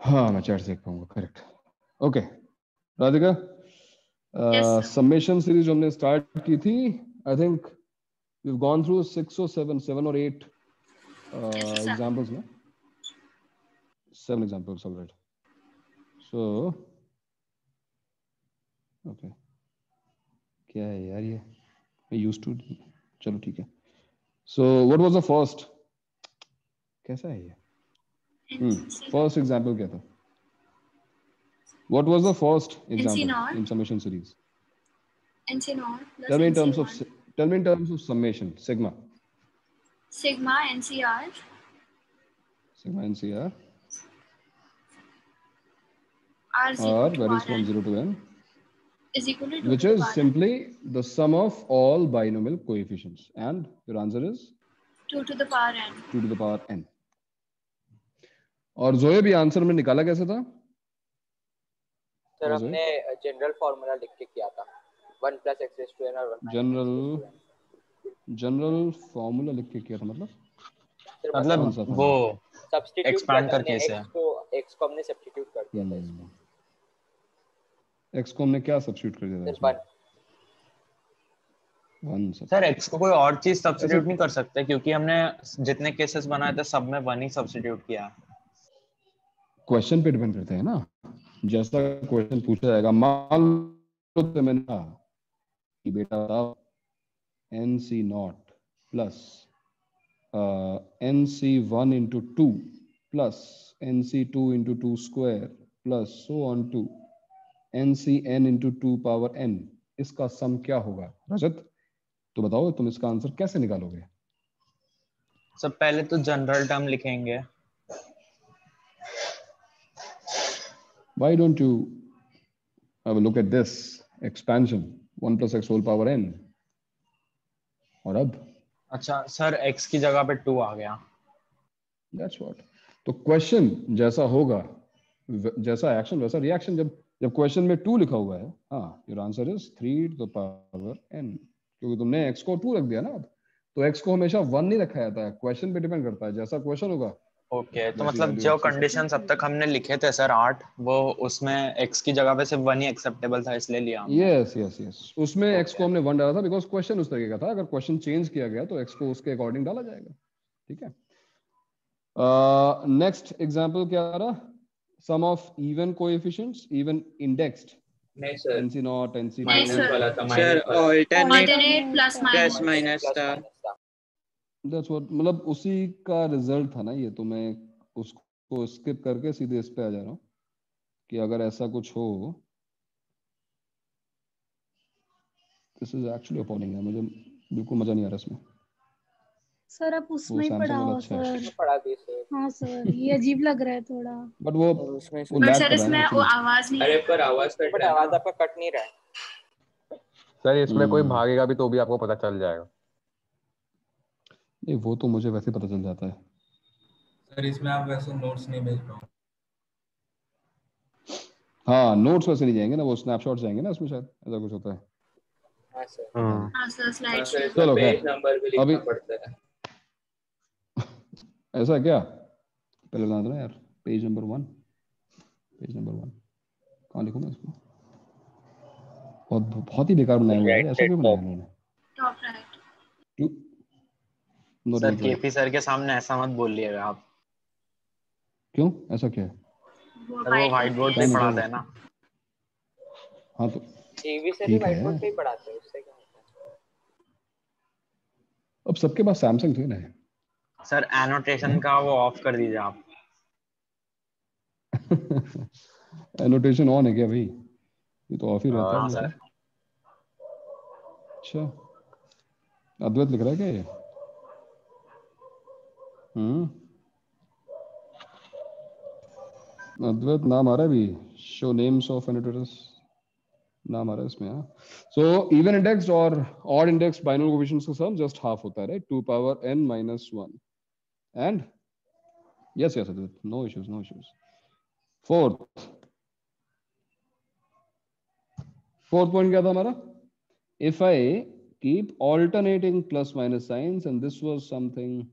हाँ मैं चैट देख पाऊंगा, correct. Okay Radhika, Yes, sir. Summation series हमने स्टार्ट की थी, I think we've gone through 6 or 7 or 8 Yes, sir. examples, no? 7 examples already. So okay, क्या है यार ये, I used to, चलो ठीक है। So what was the first, कैसा है ये? First example क्या था? What was the first example NC0. in summation series? NC0 plus Tell me in terms of NC1. summation, sigma. Sigma NCR. Sigma NCR. R is R equal to varies from Rn 0 to n, is equal to 2 which to the is power n. simply the sum of all binomial coefficients. And your answer is 2 to the power n. 2 to the power n. और जोए भी answer में निकाला कैसे था? Sir हमने general formula लिख के किया था, 1 + x raised to n और 1 - x raised to n। General formula लिख के किया था मतलब मतलब वो सब्स्टिट्यूट एक्सपांड करके से x को हमने सब्स्टिट्यूट कर दिया था इसमें। x को हमने क्या सब्स्टिट्यूट कर दिया था? 1। सर x को कोई और चीज सब्स्टिट्यूट नहीं कर सकते क्योंकि हमने जितने केसेस बनाए थे सब में 1 ही सब्स्टिट्यूट किया। क्वेश्चन पे डिपेंड करते हैं ना, जैसा क्वेश्चन पूछा जाएगा। मान लो तो मैंने कहा कि बेटा NC0 plus NC1 into 2 plus NC2 into 2 square plus so on to NCn into 2 power n, इसका सम क्या होगा? रजत तो बताओ, तुम इसका आंसर कैसे निकालोगे? सब पहले तो जनरल टर्म लिखेंगे। Why don't you have a look at this expansion, 1 plus x whole power n, और अब अच्छा सर x की जगह पे 2 आ गया। That's what. तो क्वेश्चन जैसा होगा, जैसा एक्शन वैसा रिएक्शन। जब क्वेश्चन में 2 लिखा हुआ है, हाँ, your answer is 3 to the power n, क्योंकि तुमने x को 2 रख दिया ना। अब तो x को हमेशा 1 नहीं रखा जाता है, क्वेश्चन पे डिपेंड करता है, जैसा क्वेश्चन होगा। ओके तो मतलब जो कंडीशंस अब तक हमने लिखे थे सर 8, वो उसमें x की जगह पे सिर्फ 1 ही एक्सेप्टेबल था इसलिए लिया हमने। यस उसमें x को हमने 1 डाला था बिकॉज क्वेश्चन उस तरीके का था। अगर क्वेश्चन चेंज किया गया तो x को उसके अकॉर्डिंग डाला जाएगा। ठीक है। नेक्स्ट एग्जांपल क्या आ रहा? Sum of even coefficients, even indexed. नहीं सर, NC0 NC2 माइनस वाला था। सर Alternate plus प्लस minus. माइनस था। दैट्स व्हाट, मतलब उसी का रिजल्ट था ना ये। तो मैं उसको स्किप करके सीधे इस पे आ जा रहा हूँ कि अगर ऐसा कुछ हो, दिस इज एक्चुअली अपॉइंटिंग है, मुझे बिल्कुल मजा नहीं आ रहा इसमें। सर आप उसमें ही पढ़ाओ सर। पढ़ा दिए सर। हाँ सर, ये अजीब लग रहा है थोड़ा। बट वो उसमें लैग सर कर रहा है इसमें ना वो actually। आवाज नहीं अरे आ पर रहा। आवाज कट बट रहा है आवाज ना। आपका कट नहीं रहा है। सर इसमें कोई भागेगा भी तो भी आपको पता चल जाएगा। नहीं वो तो मुझे वैसे पता चल जाता है सर। इसमें आप वैसे नोट्स नहीं भेज पाओ। हाँ, नोट्स वैसे नहीं जाएंगे ना, वो स्नैपशॉट जाएंगे ना उसमें, शायद ऐसा कुछ होता है। हाँ सर। हाँ सर, हाँ स्लाइड सर, शो। इसमें चलो पेज खैर, नंबर भी अभी लिखना पड़ता है। ऐसा क्या? पहले बता दो यार, पेज नंबर 1, पेज नंबर 1 कहाँ लिखूँ मैं इसको? बहुत ही बेकार बनाया हुआ है, ऐसा क्यों बनाया इन्होंने? Top right. Sir KP sir के सामने ऐसा मत बोलिएगा आप। क्यों, ऐसा क्या है? सर वो व्हाइट बोर्ड पे पढ़ाते हैं ना। हाँ तो टीवी से भी ठीक व्हाइट है, बोर्ड पे ही पढ़ाते हैं, उससे क्या होता है? अब सबके पास सैमसंग थी ना। सर एनोटेशन का वो ऑफ कर दीजिए आप। एनोटेशन ऑन है क्या भाई? ये तो ऑफ ही रहता है हाँ हमेशा। सर। अच्छा, अद्वैत लिख रहा है क्या ये? अद्वैत नाम आ रहा है भी, शो नेम्स ऑफ एनोटेटर्स नाम आ रहा है इसमें। हाँ, सो इवन इंडेक्स्ड और ऑड इंडेक्स्ड बाइनोमियल कोएफिशिएंट्स का सम जस्ट हाफ होता है, right? 2 power n minus 1 and yes Advait, no issues. Fourth point क्या था हमारा? If I keep alternating plus minus signs and this was something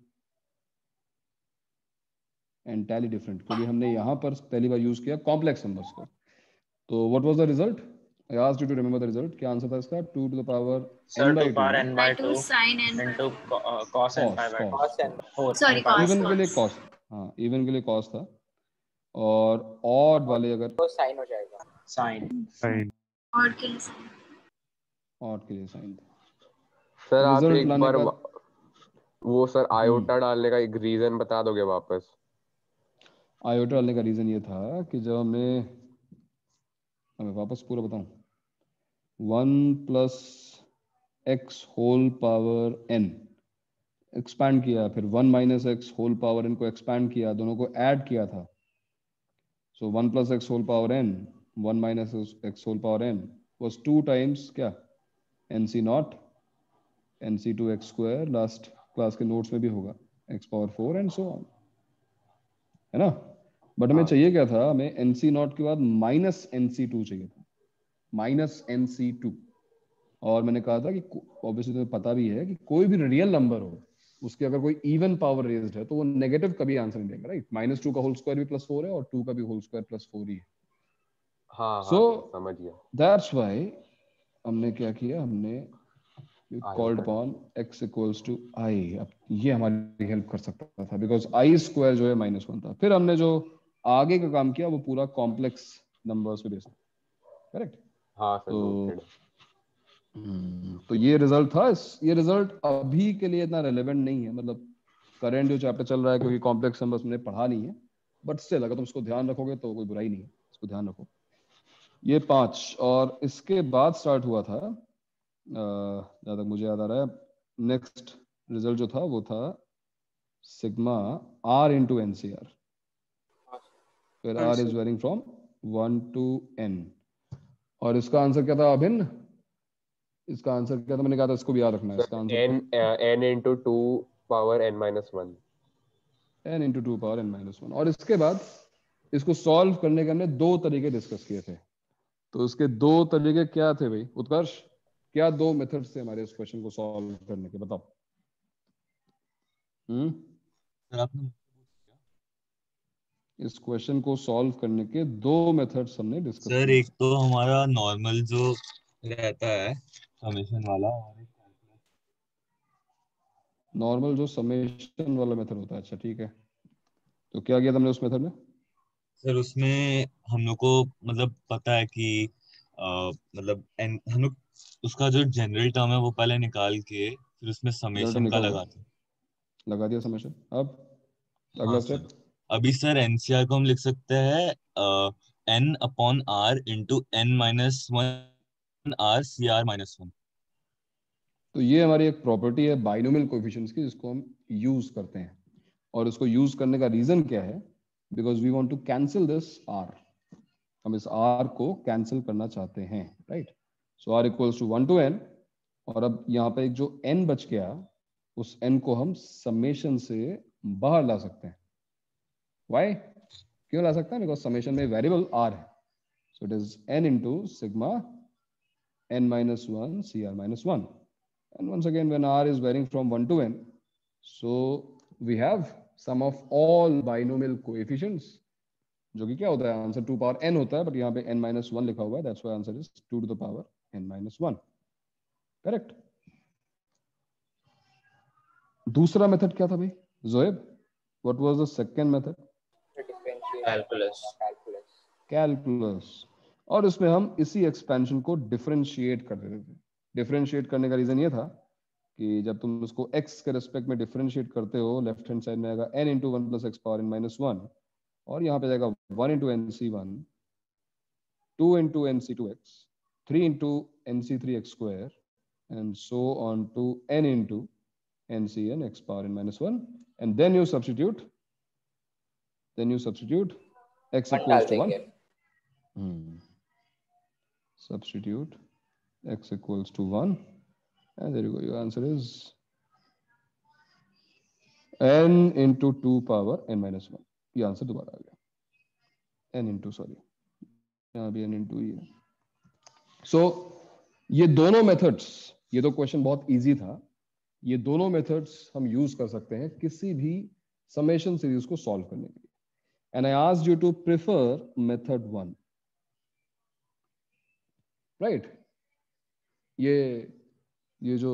entirely different, क्योंकि हमने यहाँ पर पहली बार यूज किया कॉम्प्लेक्स नंबर्स को। तो what was the result? I asked you to remember the result. क्या आंसर था इसका? 2 to the power Sir, n by 2 power 2 n by 2 sin n into cos n pi by 2. cos n Sorry, cos. Even के लिए cos, हाँ even के लिए cos था, और ऑड वाले अगर तो साइन हो जाएगा, sin. और के लिए sin. ऑड के लिए साइन था। सर आप Result एक लाने बार का- वो सर आयोटा डालने का एक रीजन बता दोगे वापस? आयोटा डालने का रीजन ये था कि जब हमें वापस पूरा बताऊं, 1 plus x whole power n expand किया, फिर 1 minus x whole power n को एक्सपैंड किया, दोनों को ऐड किया था। So 1 plus x whole power n 1 minus x whole power n was 2 times क्या, nc not nc2 x square, last class के नोट्स में भी होगा, x power 4 and so on, है ना। बट हमें चाहिए क्या था, हमें nc नॉट के बाद माइनस nc2 चाहिए था, माइनस nc2। और मैंने कहा था कि ऑब्वियसली तुम्हें पता भी है कि कोई भी रियल नंबर हो, उसके अगर कोई इवन पावर रेज्ड है तो वो नेगेटिव कभी आंसर नहीं देगा, राइट। -2 का होल स्क्वायर भी +4 है और 2 का भी होल स्क्वायर +4 ही है। हाँ So, समझ गया। दैट्स व्हाई हमने क्या किया, हमने called upon x equals to i। अब ये हमारी हेल्प कर सकता था बिकॉज i स्क्वायर जो है -1 था। फिर हमने जो आगे का काम किया वो पूरा कॉम्प्लेक्स नंबर्स पे बेस्ड, करेक्ट। हाँ सर, noted। तो ये रिजल्ट था। ये रिजल्ट अभी के लिए इतना रेलेवेंट नहीं है, मतलब करंट जो चैप्टर चल रहा है, क्योंकि कॉम्प्लेक्स नंबर्स मैंने पढ़ा नहीं है, बट स्टिल अगर तुम इसको ध्यान रखोगे तो कोई बुराई नहीं है, इसको ध्यान रखो। ये 5, और इसके बाद स्टार्ट हुआ था, जहाँ तक मुझे याद आ रहा है, नेक्स्ट रिजल्ट जो था वो था सिग्मा r इंटू NCR, फिर r is varying from 1 to n। और इसका आंसर क्या था अभिन्न? इसका आंसर क्या था? मैंने कहा था इसको भी याद रखना है। इसका answer n into 2 power n minus 1। n into 2 power n minus 1। और इसके बाद इसको सॉल्व करने के हमने 2 तरीके डिस्कस किए थे। तो इसके 2 तरीके क्या थे भाई उत्कर्ष? क्या 2 मेथड्स थे हमारे इस क्वेश्चन को सॉल्व करने के, बताओ। इस क्वेश्चन को सॉल्व करने के 2 मेथड्स हमने डिस्कस किए। सर एक तो हमारा नॉर्मल जो रहता है समेशन वाला, और नॉर्मल जो समेशन वाला मेथड होता है, अच्छा ठीक है। तो क्या किया तुमने उस मेथड में? सर उसमें हम लोग को मतलब पता है कि मतलब हम लोग उसका जो जनरल टर्म है वो पहले निकाल के फिर उसमें समेशन का लगाते हैं। लगा दिया समेशन। अब अगला हाँ स्टेप। सर, अभी सर एनसीआर को हम लिख सकते हैं n upon r into n minus 1 r C R minus 1। तो ये हमारी एक प्रॉपर्टी है बाइनोमियल कोएफिशिएंट्स की, जिसको हम यूज करते हैं। और इसको यूज करने का रीजन क्या है? Because we want to cancel this r। हम इस r को कैंसिल करना चाहते हैं, right. So r equals to 1 to n, और अब यहाँ पे एक जो n बच गया, उस n को हम समेशन से बाहर ला सकते हैं। Why? क्यों ला सकते हैं? बिकॉज समेशन में वेरिएबल r है। So it is n into sigma n minus 1 cr minus 1। And once again, when r is varying from 1 to n, so we have sum of all binomial coefficients, जो कि क्या होता है? Answer 2 power n होता है, but यहाँ पे n minus 1 लिखा हुआ है, that's why answer is 2 to the power n minus 1। Correct. दूसरा मेथड क्या था भाई Zoeb? What was the second method? Calculus. और इसमें हम इसी एक्सपेंशन को डिफरेंशिएट कर देते थे। डिफरेंशिएट करने का रीजन ये था कि जब तुम उसको x के रेस्पेक्ट में डिफरेंशिएट करते हो, लेफ्ट हैंड साइड में आएगा n into 1 plus x power n minus 1, और यहाँ पे जाएगा 1 into nc1, 2 into nc2x, 3 into nc3x square, and so on to n into ncn x power n minus 1, and then you substitute x equals to 1. Substitute x equals to 1, and there you go. Your answer is n into 2 power n minus 1. ये answer दोबारा आ गया, n into, sorry यहाँ भी n into ही है। So ये दोनों methods, ये तो क्वेश्चन बहुत इजी था, ये दोनों मेथड्स हम यूज कर सकते हैं किसी भी समेशन सीरीज को सॉल्व करने के लिए। and I asked you to prefer method 1, right? ये जो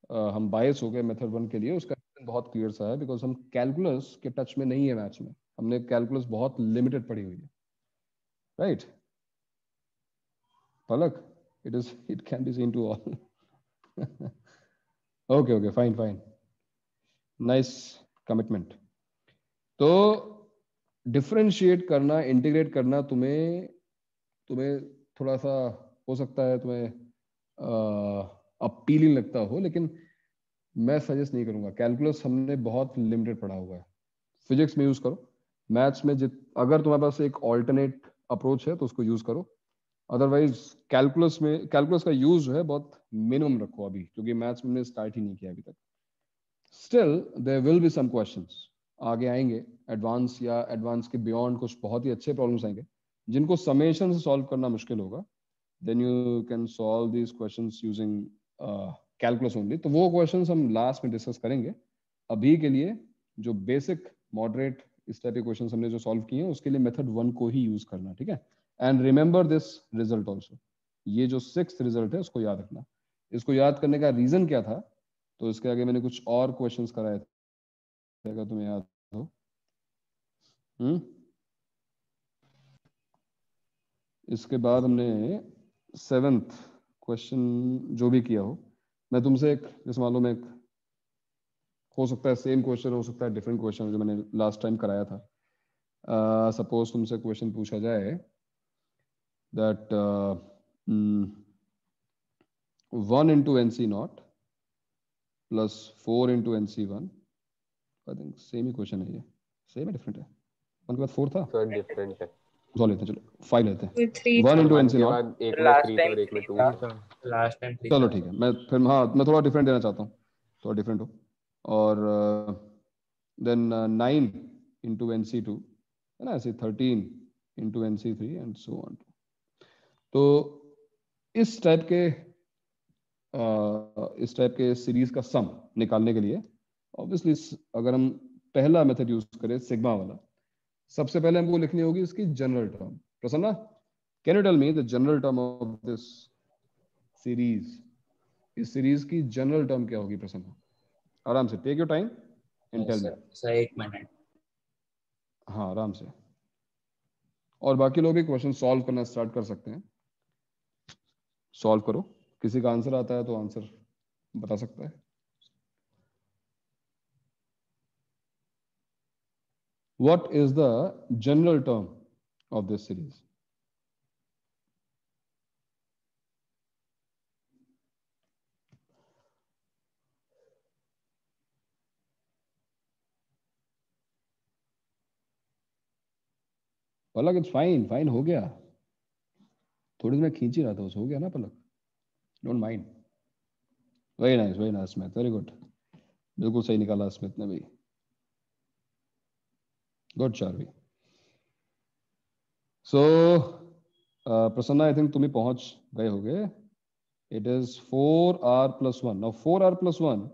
हम बायस हो गए मेथड 1 के लिए, उसका बहुत क्लियर सा है, बिकॉज हम कैलकुलस के टच में नहीं है मैथ्स में, हमने कैलकुलस बहुत लिमिटेड पढ़ी हुई है, right? Palak, it can be seen to all. Okay, fine, nice commitment. तो डिफरेंशिएट करना, इंटीग्रेट करना तुम्हें थोड़ा सा हो सकता है तुम्हें अपीलिंग लगता हो, लेकिन मैं सजेस्ट नहीं करूंगा। कैलकुलस हमने बहुत लिमिटेड पढ़ा हुआ है, फिजिक्स में यूज करो, मैथ्स में अगर तुम्हारे पास एक ऑल्टरनेट अप्रोच है तो उसको यूज करो, अदरवाइज कैलकुलस का यूज जो है बहुत मिनिमम रखो अभी, क्योंकि मैथ्स में हमने स्टार्ट ही नहीं किया अभी तक। Still there will be some questions आगे आएंगे, एडवांस या एडवांस के बियॉन्ड कुछ बहुत ही अच्छे प्रॉब्लम्स आएंगे जिनको समेशन से सॉल्व करना मुश्किल होगा, then you can solve these questions using calculus only. तो वो क्वेश्चंस हम लास्ट में डिस्कस करेंगे। अभी के लिए जो बेसिक मॉडरेट इस टाइप के क्वेश्चंस हमने जो सॉल्व किए हैं, उसके लिए मेथड 1 को ही यूज करना, ठीक है? And remember this result also, ये जो 6th रिजल्ट है उसको याद रखना। इसको याद करने का रीजन क्या था, तो इसके आगे मैंने कुछ और क्वेश्चंस कराए थे, अगर तुम्हें याद हो। इसके बाद हमने 7th क्वेश्चन जो भी किया हो, मैं तुमसे एक, जैसे मान लो मैं हो सकता है सेम क्वेश्चन, हो सकता है डिफरेंट क्वेश्चन जो मैंने लास्ट टाइम कराया था। सपोज तुमसे क्वेश्चन पूछा जाए that 1 into NC naught plus 4 into NC1, I think same he question है, ये सेम है डिफरेंट है? 1 के बाद 4 था, सर डिफरेंट है, सॉल्व लेते हैं, चलो 5 लेते हैं। 3 1 into 1 NC के naught, बाद एक में लास्ट 3 टाइम और एक में 2 था, था। लास्ट टाइम 3 चलो ठीक है, मैं फिर हाँ मैं थोड़ा डिफरेंट देना चाहता हूँ, थोड़ा डिफरेंट हो। और देन 9 into NC2 है ना, ऐसे 13 into NC3 and so on. तो इस टाइप के सीरीज का सम निकालने के लिए ऑब्वियसली अगर हम पहला मेथड यूज करें सिग्मा वाला, सबसे पहले हमको लिखनी होगी इसकी general term. Prasanna, can you tell me the general term of this series? इस सीरीज की जनरल टर्म क्या होगी प्रसन्ना? आराम से, take your time and tell me. Sir 1 minute. हाँ आराम से, और बाकी लोग भी क्वेश्चन सॉल्व करना स्टार्ट कर सकते हैं। सॉल्व करो, किसी का आंसर आता है तो आंसर बता सकता है। What is the general term of this series? Palak, it's fine हो गया, थोड़ी देर में खींच ही रहा था, हो गया ना Palak, don't mind. Very nice Smith, very good, बिल्कुल सही निकाला स्मिथ ने भी, good Charvi. So Prasanna, I think तुम ही पहुंच गए होगे। It is 4r+1। Now 4r+1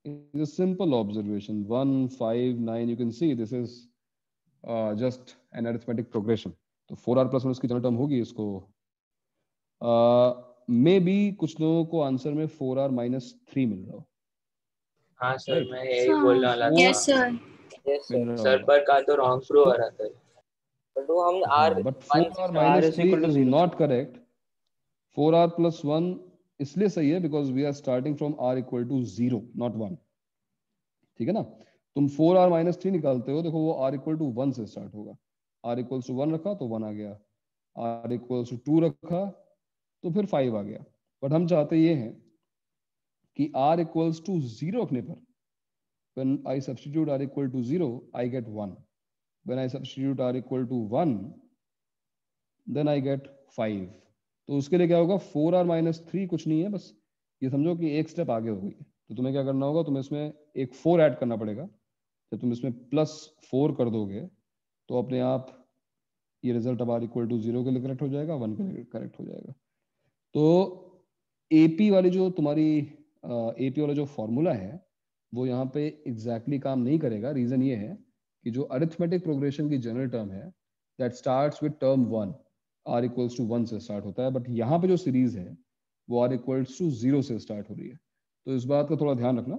is a simple observation, 1 5 9, you can see this is just an arithmetic progression। तो 4r+1 इसकी जनरल टर्म होगी। इसको मे बी कुछ लोगों को आंसर में 4r-3 मिल रहा हो। हाँ सर, Right. मैं यही बोलने वाला था। Yes sir. यस मिल सर, रहा सर होगा। पर का तो रॉन्ग प्रूव हो रहा था, बट वो हम हाँ, but 4r-3 is not correct। 4r+1 इसलिए सही है because we are starting from r=0 not 1, ठीक है ना? तुम 4r-3 निकालते हो, देखो वो r=1 से स्टार्ट होगा, r=1 रखा तो 1 आ गया, r=2 रखा तो फिर 5 आ गया। बट हम चाहते ये हैं कि r=0 रखने पर when I substitute r=0 I get 1, when I substitute r=1 then I get 5। तो उसके लिए क्या होगा, 4r-3 कुछ नहीं है, बस ये समझो कि एक स्टेप आगे हो गई। तो तुम्हें क्या करना होगा, तुम्हें इसमें एक 4 ऐड करना पड़ेगा। जब तुम इसमें +4 कर दोगे तो अपने आप ये रिजल्ट अब r=0 के लिए करेक्ट हो जाएगा, 1 के लिए करेक्ट हो जाएगा। तो एपी वाली जो तुम्हारी एपी वाला जो फॉर्मूला है वो यहाँ पे एग्जैक्टली काम नहीं करेगा। रीजन ये है कि जो अरिथमेटिक प्रोग्रेशन की जनरल टर्म है that starts with term 1 r equals to 1 से स्टार्ट होता है, बट यहाँ पे जो सीरीज है वो r इक्वल्स टू 0 से स्टार्ट हो रही है। तो इस बात का थोड़ा ध्यान रखना।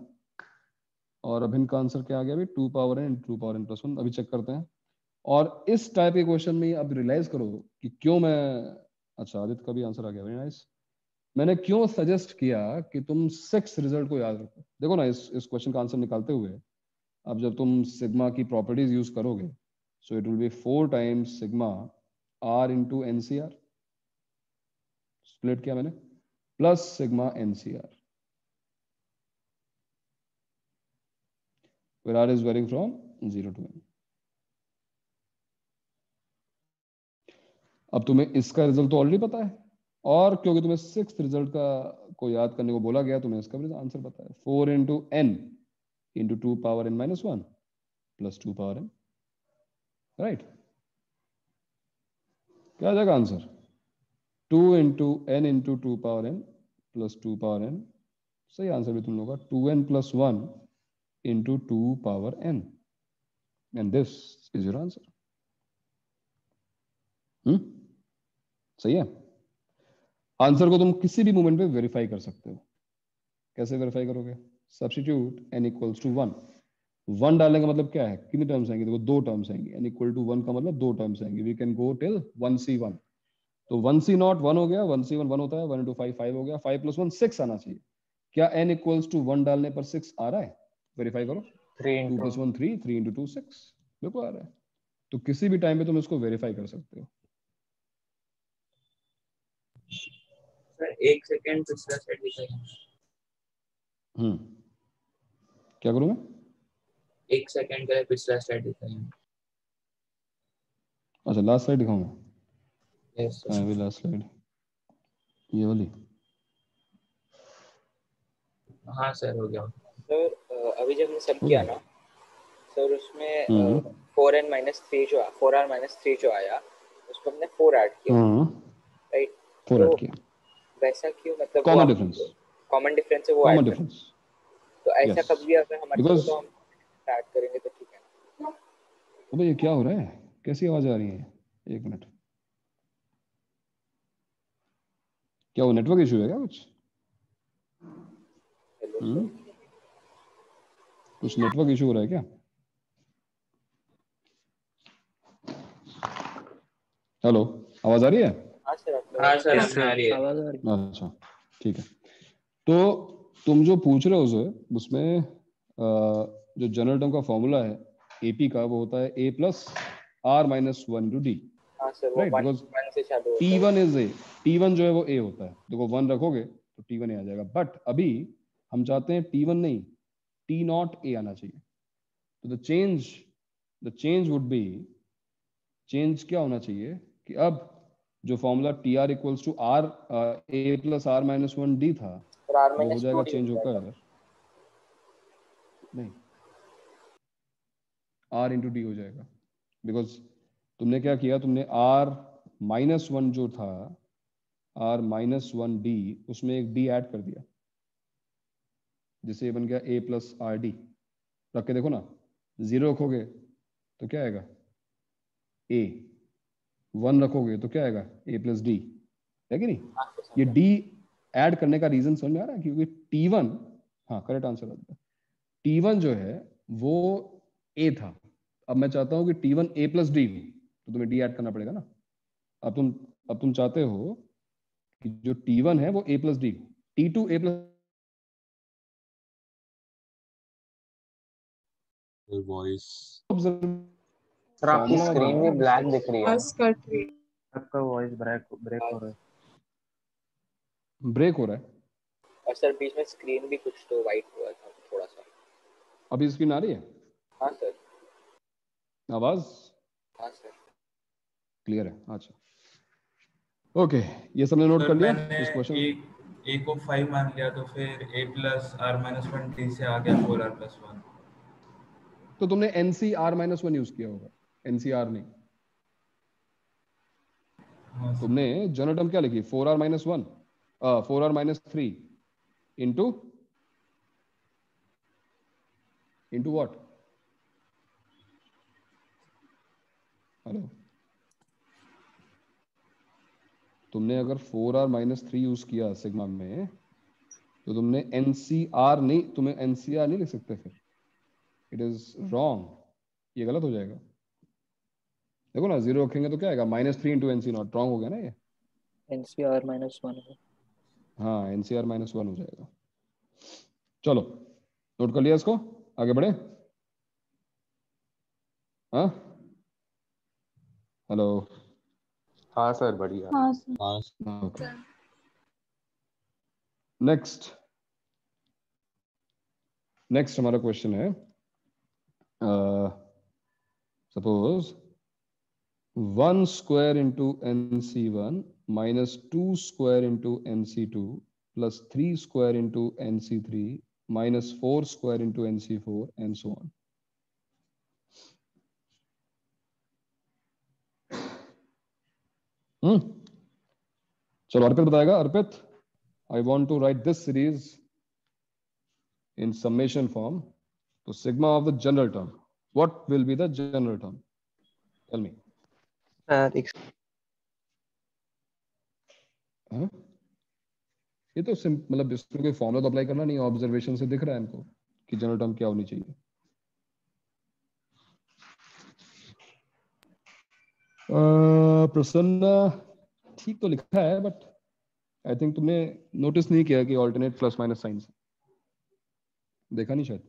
और अभिन का आंसर क्या आ गया भाई, 2 power n 2 power n plus 1। अभी चेक करते हैं। और इस टाइप के क्वेश्चन में अब रियलाइज करो कि क्यों मैं, अच्छा आदित्य का भी आंसर आ गया, वेरी नाइस। मैंने क्यों सजेस्ट किया कि तुम 6 रिजल्ट को याद रखो। देखो ना, इस क्वेश्चन का आंसर निकालते हुए अब जब तुम सिग्मा की प्रॉपर्टीज यूज करोगे, so it will be 4 times sigma r into NCR, split किया मैंने, plus sigma NCR, where r is varying from 0 to n। अब तुम्हें इसका रिजल्ट तो ऑलरेडी पता है, और क्योंकि तुम्हें 6th रिजल्ट का को याद करने को बोला गया, तुम्हें इसका भी आंसर पता है, 4 into n into 2 power n minus 1 plus 2 power n, right. क्या आ जाएगा answer, 2 into n into 2 power n plus 2 power n। सही आंसर भी तुम लोगों का 2n plus 1 into 2 power n, and this is your answer. सही है। आंसर को तुम किसी भी मोमेंट पे वेरीफाई कर सकते हो। कैसे वेरीफाई करोगे, सब्स्टिट्यूट n इक्वल्स टू 1। 1 डालने का मतलब क्या है, कितनी टर्म्स आएंगी, देखो 2 टर्म्स आएंगी। n इक्वल टू 1 का मतलब 2 टर्म्स आएंगी। We can go till 1c1। तो 1c0 1 हो गया, 1c1 1 होता है, 1 इंटू 5 5 हो गया, 5 प्लस 1 6 आना चाहिए। क्या n इक्वल्स टू 1 डालने पर 6 आ रहा है, वेरीफाई करो। 2 प्लस 1 3, 3 इंटू 2 6, बिल्कुल आ रहा है। तो किसी भी टाइम पे तुम इसको वेरीफाई कर सकते हो। सर 1 सेकंड पिछला स्लाइड दिखाइए। क्या करूं मैं, 1 सेकंड के लिए पिछला स्लाइड दिखाइए। अच्छा लास्ट स्लाइड दिखाऊंगा। यस कहाँ है अभी लास्ट स्लाइड, ये वाली। हाँ सर हो गया सर। अभी जब मैं सब हो किया गया। ना सर, उसमें 4n माइनस 3 जो 4r माइनस 3 जो आया उसको हमने 4 ऐड किया, राइट। 4 तो ऐड किया, वैसा क्यों, मतलब कॉमन डिफरेंस, कॉमन डिफरेंस है वो कॉमन ऐड डिफरेंस। तो ऐसा यस, कभी अगर हमारे को बिकॉज तो हम ऐड करेंगे तो ठीक है। अबे ये क्या हो रहा है, कैसी आवाज आ रही है, एक मिनट। क्या वो नेटवर्क इशू है क्या कुछ? कुछ नेटवर्क इशू हो रहा है क्या? हेलो, आवाज आ रही है? हाँ सर आ रही है। अच्छा ठीक है। तो तुम जो पूछ रहे हो सर, उसमें जो जनरल टर्म का फॉर्मूला है एपी का, वो होता है a plus r minus 1 into D, हाँ सर वो राइट। बिकॉज 1 से चालू होता है। T1 इज a, T1 जो है वो a होता है। देखो 1 रखोगे तो T1 a आ जाएगा, बट अभी हम चाहते हैं T1 नहीं, T नॉट a आना चाहिए। तो the change would be, change क्या होना चाहिए कि अब जो formula T R equals to R A plus R minus 1 D था, सर r वो हो माइनस जाएगा 2 चेंज होकर, नहीं आर इंटू डी हो जाएगा। बिकॉज तुमने क्या किया, तुमने आर माइनस 1 जो था, आर माइनस 1 डी, उसमें एक डी ऐड कर दिया, जिससे बन गया ए प्लस आर डी। रख के देखो ना, 0 रखोगे तो क्या आएगा ए, 1 रखोगे तो क्या आएगा ए प्लस डी, है कि नहीं। ये डी ऐड करने का रीजन समझ में आ रहा है, क्योंकि T1, हाँ करेक्ट आंसर आता है, T1 जो है वो ए था। अब मैं चाहता हूं कि T1 ए प्लस डी हो, तो तुम्हें डी ऐड करना पड़ेगा ना। अब तुम चाहते हो कि जो T1 है वो ए प्लस डी हो, T2 ए प्लस वॉइस। सर आपकी स्क्रीन भी ब्लैक दिख रही है। आपका वॉइस ब्रेक हो रहा है। ब्रेक हो रहा है। और सर बीच में स्क्रीन भी कुछ तो वाइट हुआ था थोड़ा सा। अभी स्क्रीन आ रही है? हाँ सर। आवाज? हाँ सर क्लियर है। अच्छा ओके, ये सबने नोट कर लिया इस क्वेश्चन। ए को 5 मान लिया तो फिर a plus R minus 1 D से आ गया 4r प्लस 1। तो तुमने NCR माइनस 1 यूज किया होगा, NCR नहीं। तुमने जनरल टर्म क्या लिखी, 4r minus 1, 4r minus 3 into what, hello, तुमने अगर 4r माइनस 3 यूज किया सिग्मा में तो तुमने एनसीआर नहीं, तुम्हें एनसीआर नहीं लिख सकते फिर, इट इज रॉन्ग, ये गलत हो जाएगा। देखो ना, 0 रखेंगे तो क्या आएगा, -3 इंटू एनसी नॉट, रॉन्ग हो गया ना ये। एनसीआर -1 है। हाँ, एनसीआर -1 हो जाएगा। चलो नोट कर लिया इसको, आगे बढ़े। हाँ हेलो, हाँ सर बढ़िया। हाँ सर। हाँ ओके सर नेक्स्ट हमारा क्वेश्चन है, suppose 1 square into NC1 minus 2 square into NC2 plus 3 square into NC3 minus 4 square into NC4 and so on. चलो अर्पित बताएगा। अर्पित, I want to write this series in summation form. So sigma of the general term. What will be the general term? Tell me. हाँ? ये तो मतलब इसमें कोई formula तो apply करना नहीं, ऑब्जर्वेशन से दिख रहा है इनको कि जनरल टर्म क्या होनी चाहिए। प्रसन्न ठीक तो लिखा है, बट आई थिंक तुमने नोटिस नहीं किया कि ऑल्टरनेट प्लस माइनस साइन से, देखा नहीं शायद।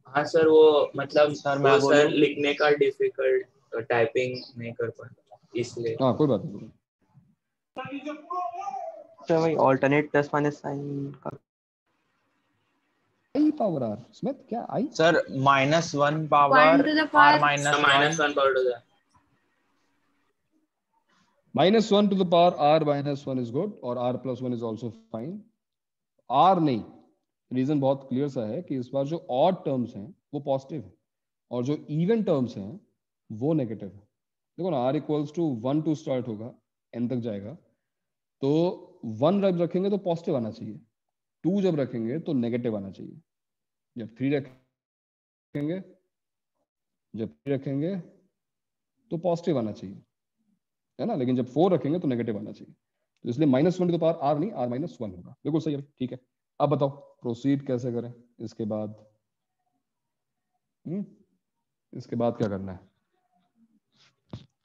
हाँ सर, वो मतलब सर वो मैं सर बोलूं? लिखने का डिफिकल्ट, टाइपिंग नहीं कर पाता इसलिए। हाँ कोई बात नहीं। सर वही ऑल्टरनेट प्लस माइनस साइन का आई पावर आर स्मिथ, क्या आई? Sir -1 power 1 to the r power -1 -1 power to the -1 to the power r -1 is good और r plus 1 is also fine। r नहीं, रीजन बहुत क्लियर सा है कि इस बार जो ऑड टर्म्स हैं वो पॉजिटिव है और जो इवन टर्म्स हैं वो नेगेटिव है। देखो ना, r equals to 1 to start होगा, n तक जाएगा, तो 1 जब रखेंगे तो पॉजिटिव आना चाहिए, 2 जब रखेंगे तो नेगेटिव आना चाहिए, जब 3 रखेंगे तो पॉजिटिव आना चाहिए, है ना, लेकिन जब 4 रखेंगे तो नेगेटिव आना चाहिए। तो इसलिए -1 टू द पावर r नहीं, r -1 होगा। बिल्कुल सही है, ठीक है। अब बताओ प्रोसीड कैसे करें इसके बाद? इसके बाद क्या करना है?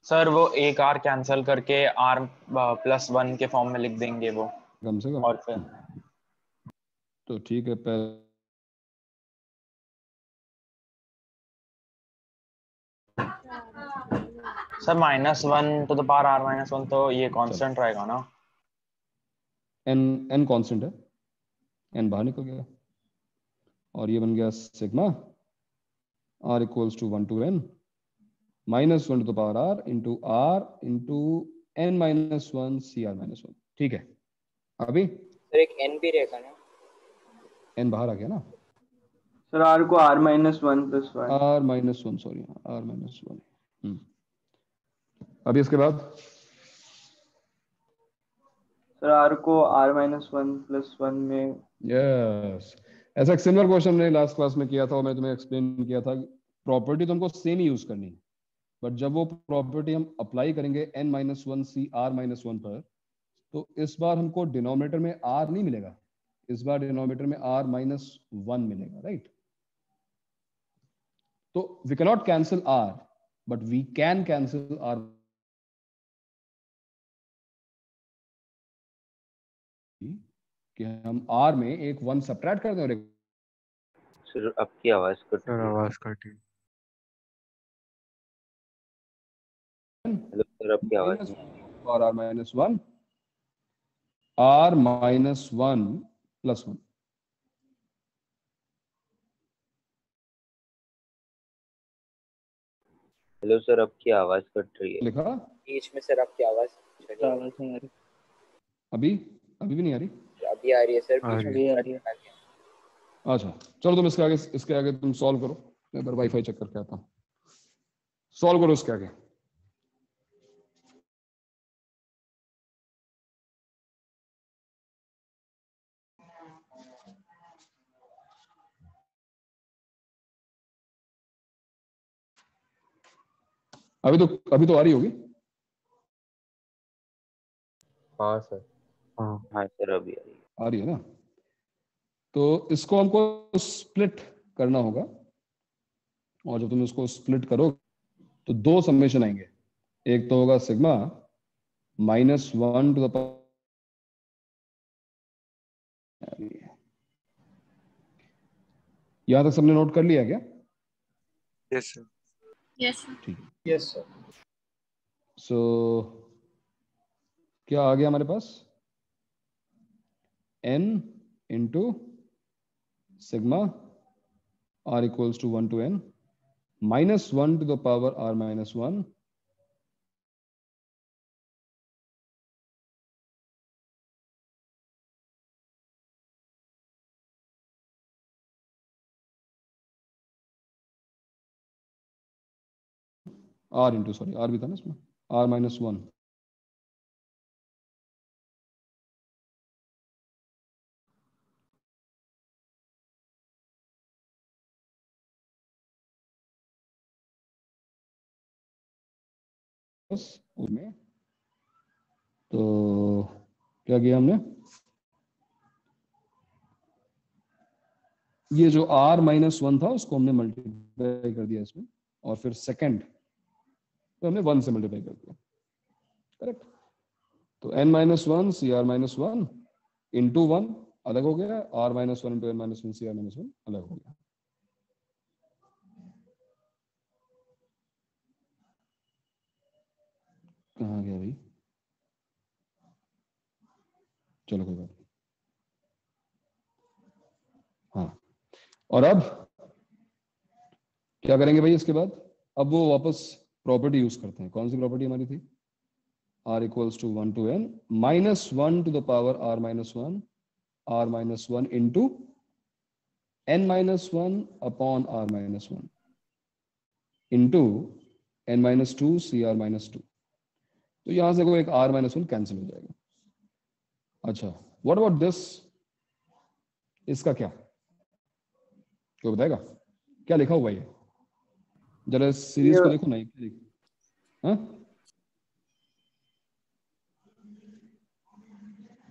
सर वो एक r कैंसिल करके r+1 के फॉर्म में लिख देंगे वो, कम से कम। और फिर तो ठीक है, पहले sir -1 to the power r-1 तो ये कांस्टेंट रहेगा ना? n कांस्टेंट है, n बाहर निकल गया और ये बन गया sigma r equals to 1 to n -1 to the power r into n -1 cr -1। ठीक है, अभी सर एक n भी रहेगा ना? n बाहर आ गया ना सर r को r -1 + 1 r -1, सॉरी r -1। अभी इसके बाद सर r को r -1 + 1 में यस, ऐसा एक सिमिलर क्वेश्चन मैंने लास्ट क्लास में किया था और मैं तुम्हें एक्सप्लेन किया था। प्रॉपर्टी तुमको सेम ही यूज करनी है, बट जब वो प्रॉपर्टी हम अप्लाई करेंगे n -1 c r -1 पर, तो इस बार हमको डिनोमिनेटर में r नहीं मिलेगा, इस बार डिनोमिनेटर में r -1 मिलेगा, राइट? तो we cannot cancel r, but we can cancel r कि हम r में एक 1 सब्ट्रैक्ट कर दें और एक। सर आपकी आवाज कट रही है। आवाज कटी। हेलो सर आपकी आवाज नहीं। और r -1 r -1 + 1। हेलो सर आपकी आवाज कट रही है। लिखा बीच में सर आपकी आवाज नहीं आ रही। अभी भी नहीं आ रही? अभी आ रही है सर, बीच में आ रही है। अच्छा चलो, तुम इसके आगे तुम सॉल्व करो, मैं बार वाईफाई चेक करके आता हूँ। सॉल्व करो इसके आगे। अभी तो आ रही होगी। हाँ सर। हाँ सर अभी आई। आ रही है ना। तो इसको हमको स्प्लिट करना होगा, और जब तुम इसको स्प्लिट करो तो दो समेशन आएंगे। एक तो होगा सिग्मा -1 टू द पावर, यहां तक सबने नोट कर लिया क्या? Yes sir. Yes sir. ठीक है। Yes sir. सो क्या आ गया हमारे पास? n into sigma r equals to 1 to n -1 to the power r -1 r into, sorry r भी था ना इसमें, r -1 उसमें। तो क्या किया हमने, ये जो r -1 था उसको हमने मल्टीप्लाई कर दिया इसमें, और फिर सेकंड तो हमने 1 से मल्टीप्लाई कर दिया। करेक्ट। तो n-1 cr -1 इंटू 1 अलग हो गया, r -1 इंटू n-1 cr -1 अलग हो गया। कहाँ गया भाई? चलो कोई बात नहीं। हाँ, और अब क्या करेंगे भाई इसके बाद? अब वो वापस प्रॉपर्टी यूज करते हैं। कौन सी प्रॉपर्टी हमारी थी? r equals to 1 to n -1 to the power r -1 into n-1 upon r -1 into n-2 cr -2। तो यहां से कोई एक r -1 कैंसिल हो जाएगा। अच्छा, व्हाट अबाउट दिस? इसका क्या, क्यों बताएगा? क्या लिखा हुआ है? जरा सीरीज को देखो ना, हाँ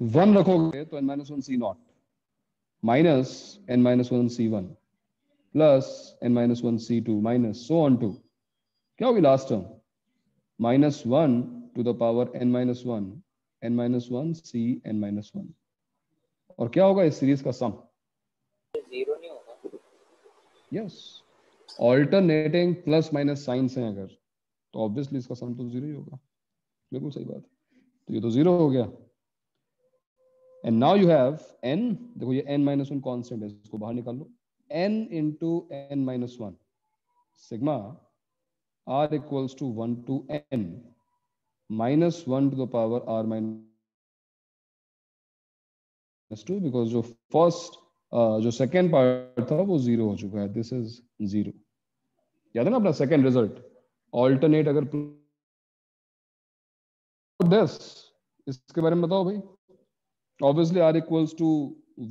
1 रखोगे तो n-1 c0 minus n-1 c1 plus n-1 c2 minus so on to, क्या होगी last term? -1 to the power n-1 n-1 c n-1, और क्या होगा इस सीरीज का सम? जीरो नहीं होगा। Yes, alternating plus minus science है अगर, तो ऑब्वियसली इसका सम तो जीरो ही होगा। बिल्कुल सही बात। तो ये तो जीरो हो गया। And now you have n, देखो ये n-1 कांस्टेंट है, इसको बाहर निकाल लो। n into n-1 sigma r equals to 1 to n -1 to the power r -2, because जो फर्स्ट जो सेकेंड पार्ट था वो जीरो हो चुका है। This is zero. याद है ना अपना सेकेंड रिजल्ट? ऑल्टरनेट अगर दिस, इसके बारे में बताओ भाई। ऑब्वियसली r इक्वल्स टू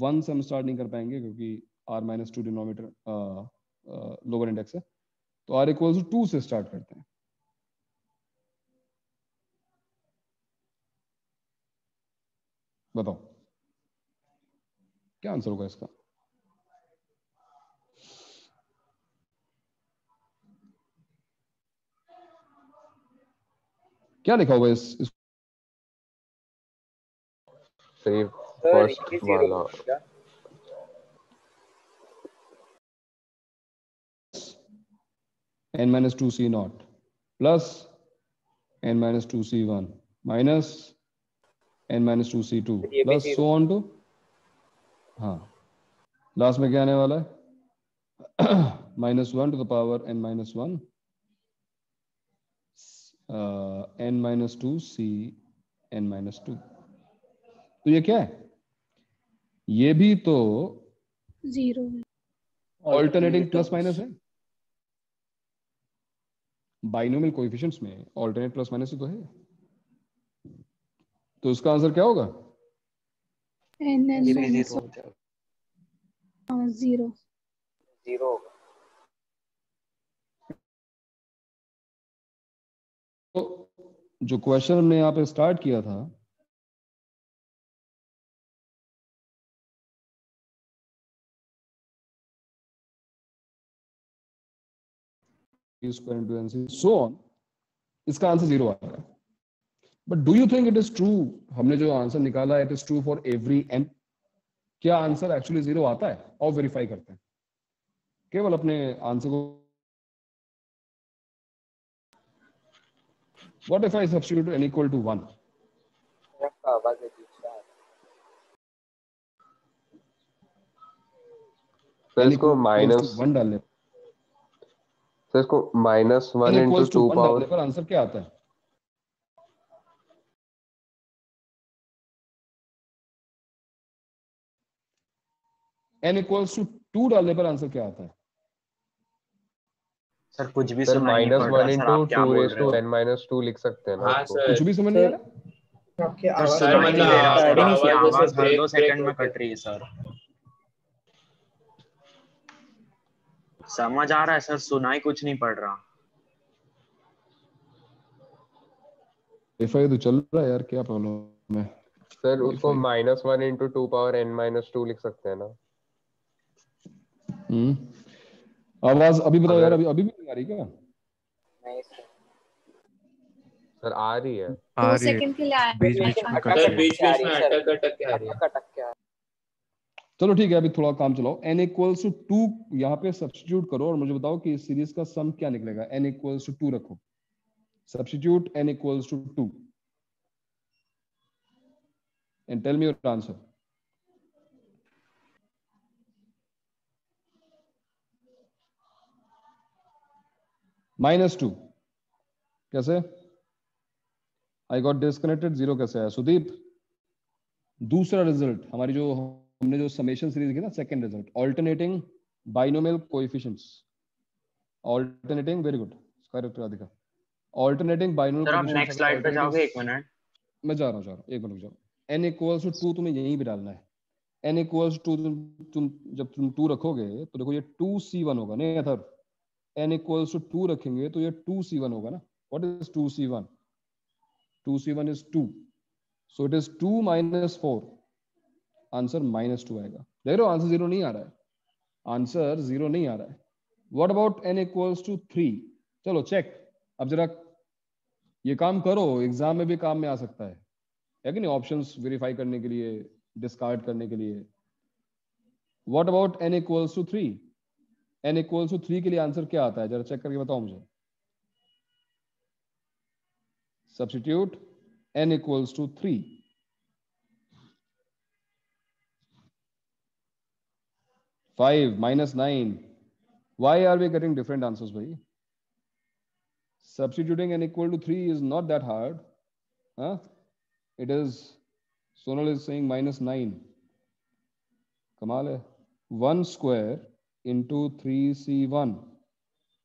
1 से हम स्टार्ट नहीं कर पाएंगे क्योंकि r -2 डिनोमिनेटर लोअर इंडेक्स है, तो r इक्वल्स टू 2 से स्टार्ट करते हैं। बताओ क्या आंसर होगा इसका? क्या लिखा होगा इस सही सर फर्स्ट ये जीरो वाला क्या? n-2 c0 plus n-2 c1 minus n-2 c2 ये भी plus zero. So on to, हाँ लास्ट में क्या आने वाला है? -1 to the power n-1 n-2 c n-2। तो ये क्या है? ये भी तो जीरो है। ऑल्टरनेटिंग प्लस माइनस है। बाइनोमियल कोएफिशिएंट्स में ऑल्टरनेट प्लस माइनस ही तो है। तो इसका आंसर क्या होगा? n-1 zero. जीरो होगा। जो क्वेश्चन हमने यहाँ पे स्टार्ट किया था, square into NC so on, इसका आंसर 0 आ रहा है. But do you think it is true? हमने जो आंसर निकाला it is true for every n. क्या आंसर एक्चुअली 0 आता है? और वेरीफाई करते हैं केवल अपने आंसर को. What if I substitute n equal to 1? सर इसको -1 डालने, सर इसको -1 into 2 पावर पर आंसर क्या आता है? n इक्वल्स टू 2 डालने पर आंसर क्या आता है? सर कुछ भी सर सुनाई नहीं पड़ -1 रहा सर, into आप क्या 2 बोल raised रहे to हो? n-2 लिख सकते हैं ना हाँ उसको? सर। कुछ भी समझ नहीं आ रहा? आपकी सर आवाज सुनाई नहीं दे रहा सर, आपकी आवाज आवाज जैसे हर 2 break सेकंड में होके। कट रही है सर. समझ आ रहा है सर, सुनाई कुछ नहीं पड़ रहा. वाईफाई तो चल रहा है यार, क्या प्रॉब्लम है? सर उसको -1 into 2 power n-2 लिख सकते हैं ना? आवाज अभी बताओ यार, अगर- अभी भी नहीं आ रही क्या? नहीं सर, सर आ रही है. 2 सेकंड के लिए आया बीच बीच में कट सर बीच बीच में अटक अटक के आ रही है। अटक क्या? चलो ठीक है, अभी थोड़ा काम चलाओ. n इक्वल्स टू 2 यहाँ पे सब्स्टिट्यूट करो और मुझे बताओ कि इस सीरीज का सम क्या निकलेगा. n इक्वल्स टू 2 रखो, substitute n equals to 2 and tell me your answer. -2 कैसे? I got disconnected. 0 कैसे आया? सुदीप, दूसरा रिजल्ट हमारी जो हमने जो समेशन सीरीज की ना, second result, alternating binomial coefficients. Alternating, very good, correct Radhika. Alternating binomial sir आप कोएफिशिएंट्स. नेक्स्ट स्लाइड पे जाओगे? 1 मिनट. मैं जा रहा हूँ, एक मिनट रुक जाओ. n इक्वल्स टू 2 तुम्हें यहीं भी डालना है. n इक्वल्स टू तुम जब तुम 2 रखोगे तो देखो ये 2c1 होगा. नहीं अथर, n इक्वल्स टू 2 रखेंगे तो ये 2c1 होगा ना. What is 2c1? 2c1 is 2, so it is 2 minus 4. Answer -2 आएगा. देख रहे हो, आंसर 0 नहीं आ रहा है. आंसर 0 नहीं आ रहा है. What about n equals to 3? चलो चेक. अब जरा ये काम करो, एग्जाम में भी काम में आ सकता है कि नहीं? ऑप्शंस वेरीफाई करने के लिए, डिस्कार्ड करने के लिए. What about n equals to 3? n equals to 3 के लिए आंसर क्या आता है? जरा चेक करके बताओ मुझे. Substitute n equals to 3. Five -9. Why are we getting different answers, bhai? Substituting n equal to 3 is not that hard. Huh? It is, Sonal is saying -9. Kamal hai. 1 square into 3c1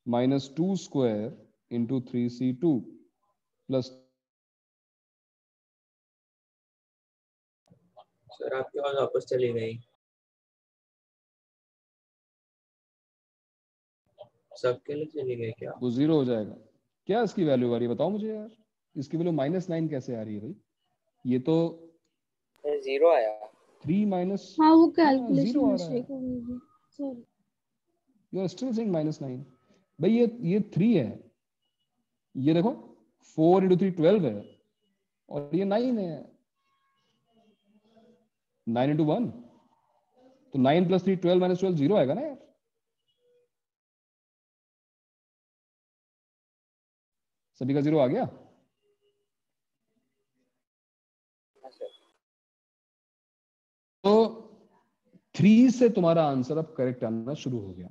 minus 2 square into 3c2 plus. Sir आपकी आवाज वापस चली गई. सबके लिए चली गई क्या? वो 0 हो जाएगा. क्या इसकी वैल्यू आ रही है बताओ मुझे यार. इसकी वैल्यू -9 कैसे आ रही है भाई? ये तो 0 आया. 3 माइनस, हाँ वो 0 कैलकुलेशन आ रहा है. मिस्टेक हो गई. Sorry. You are still saying -9. भाई ये 3 है. ये देखो 4 into 3 12 है और ये 9 है. 9 into 1 तो 9 plus 3 12 minus 12 0 आएगा ना यार. सभी का 0 आ गया. तो 3 से तुम्हारा आंसर अब करेक्ट आना शुरू हो गया.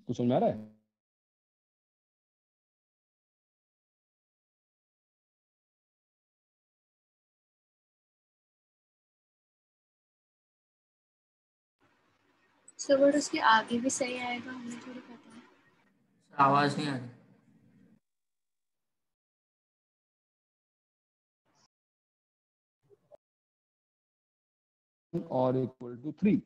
कुछ समझ में आ रहा है? सर बट उसके आगे भी सही आएगा, हमें थोड़ी पता है. आवाज नहीं आ रही. और इक्वल टू 3.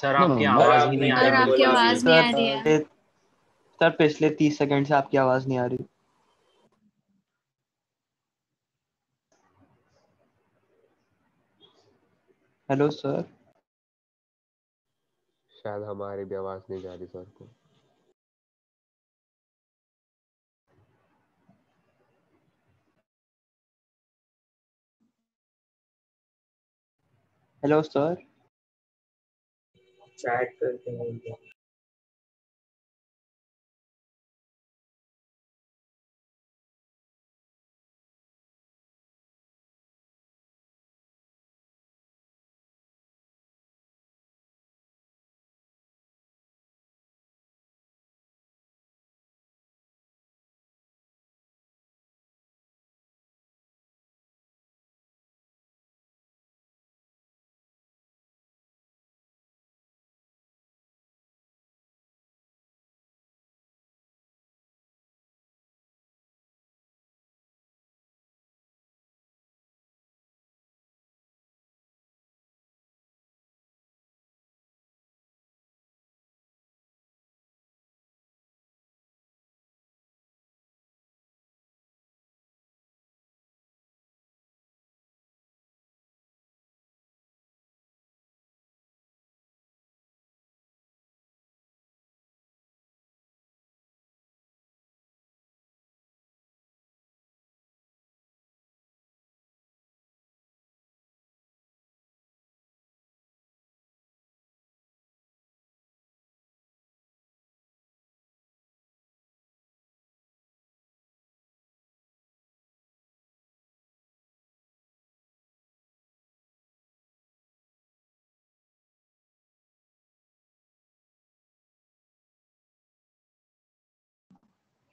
सर आपकी आवाज ही नहीं आ सर रही. आपकी आवाज नहीं आ रही है. सर पिछले 30 सेकंड से आपकी आवाज नहीं आ रही. Hello sir. शायद हमारी भी आवाज नहीं जा रही सर को। Hello sir. चैट करके बोलते हैं।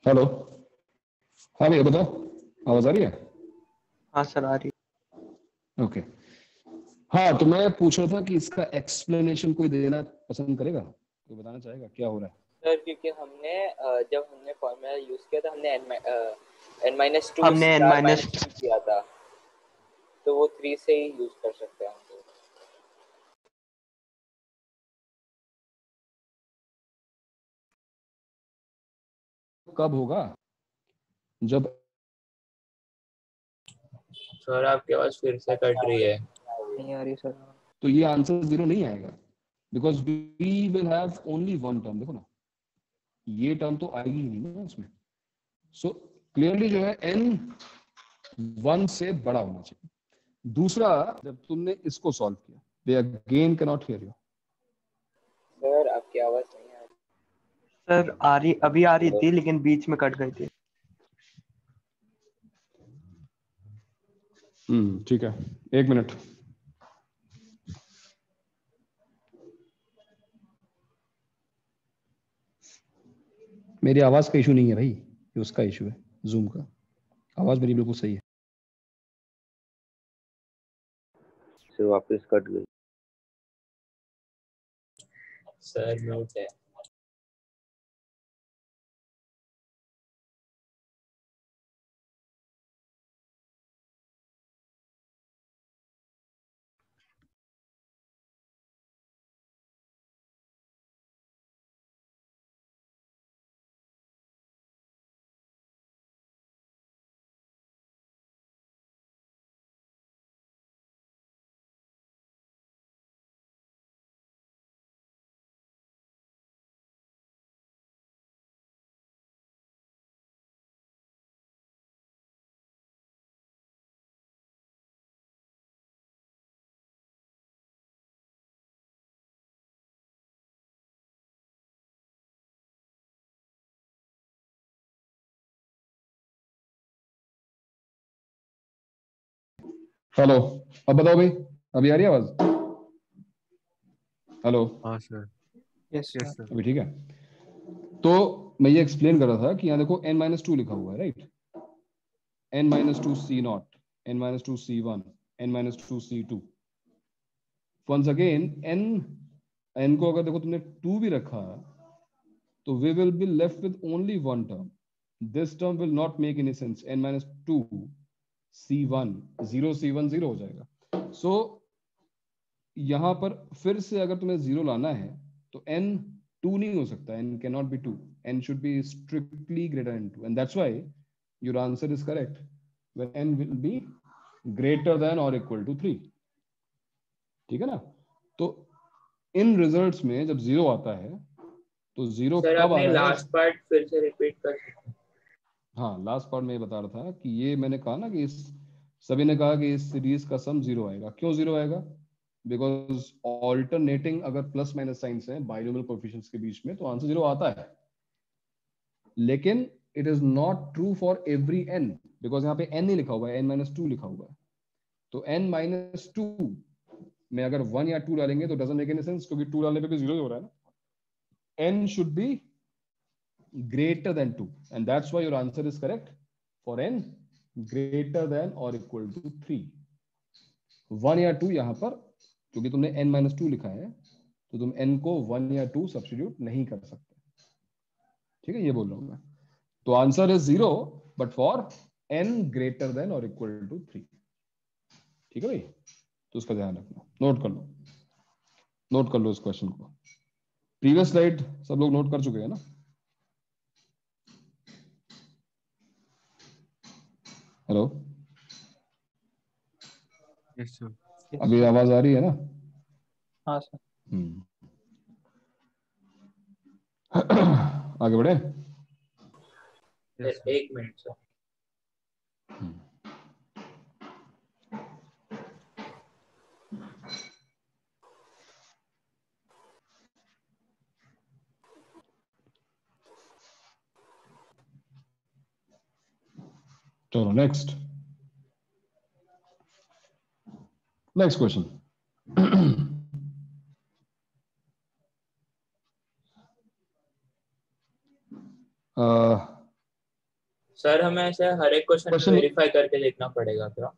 हेलो। हाँ भैया बताओ, आवाज आ रही है? हाँ सर आ रही। ओके। हाँ तो मैं पूछ रहा था कि इसका एक्सप्लेनेशन कोई देना पसंद करेगा, कोई बताना चाहेगा क्या हो रहा है? सर क्योंकि हमने जब हमने फॉर्मूला यूज किया था हमने n-2 हमने n स्टार माइनस -2 किया था, तो वो 3 से ही यूज कर सकते हैं हम तो। कब होगा? जब सर आपकी आवाज फिर से कट रही है। नहीं आ रही सर। तो ये आंसर 0 नहीं आएगा, because we will have only one term. देखो ना, ये टर्म तो आएगी ही नहीं ना उसमें। सो क्लियरली जो है n 1 से बड़ा होना चाहिए। दूसरा, जब तुमने इसको सॉल्व किया, they again can not here you. Sir आपकी आवाज नहीं आ रही। सर आ रही, अभी आ रही थी लेकिन बीच में कट गई थी। ठीक है, एक मिनट। मेरी आवाज का इशू नहीं है भाई, ये उसका इशू है, जूम का। आवाज मेरी बिल्कुल सही है। फिर वापस कट गई। सर म्यूट है। हेलो, अब बताओ भाई, अभी आ रही है आवाज? हेलो, हाँ sir. Yes yes sir. Sir. अभी ठीक है? तो मैं ये एक्सप्लेन कर रहा था कि यहाँ देखो n-2 लिखा हुआ है, right? n-2 c0, n-2 c1, n-2 c2। Once again n को अगर देखो तुमने 2 भी रखा, तो we will be left with only one term. This term will not make any sense. n-2 c1, 0 c1 0 हो जाएगा। So यहां पर फिर से अगर तुम्हें 0 लाना है तो n 2 नहीं हो सकता, n cannot be 2, n should be strictly greater than 2, and that's why your answer is correct when n will be greater than or equal to 3. ठीक है ना। तो इन रिजल्ट्स में जब 0 आता है तो 0 सर कब आ आपने रहा है? लास्ट पार्ट फिर से रिपीट कर सकते हैं? हाँ, लास्ट पार्ट में ये बता रहा था कि ये मैंने कहा ना कि इस सभी ने कहा कि इस सीरीज का सम 0 आएगा। क्यों 0 आएगा? बिकॉज ऑल्टरनेटिंग अगर प्लस माइनस साइंस है बाइनोमियल कोएफिशिएंट्स के बीच में तो आंसर 0 आता है, लेकिन it is not true for every n, because यहाँ पे n नहीं लिखा हुआ है, n-2 लिखा हुआ है। तो n-2 में अगर 1 या 2 डालेंगे तो डजंट मेक एनी सेंस, क्योंकि 2 डालने पे भी 0 हो रहा है ना। n should be greater than 2 and that's why your answer is correct for n greater than or equal to 3। 1 या 2 यहाँ पर क्योंकि तुमने n-2 लिखा है तो तुम n को 1 या 2 सब्स्टिट्यूट नहीं कर सकते। ठीक है, ये बोल रहा हूं मैं। तो answer is 0 but for n greater then और इक्वल टू 3। ठीक है भाई, तो उसका ध्यान रखना, नोट कर लो, नोट कर लो इस क्वेश्चन को। प्रीवियस स्लाइड सब लोग नोट कर चुके हैं ना? Hello, yes sir. अभी आवाज आ रही है ना? हाँ सर। आगे बढ़े। एक मिनट सर। चलो नेक्स्ट क्वेश्चन। सर हमें ऐसे हर एक क्वेश्चन वेरीफाई करके देखना पड़ेगा क्या?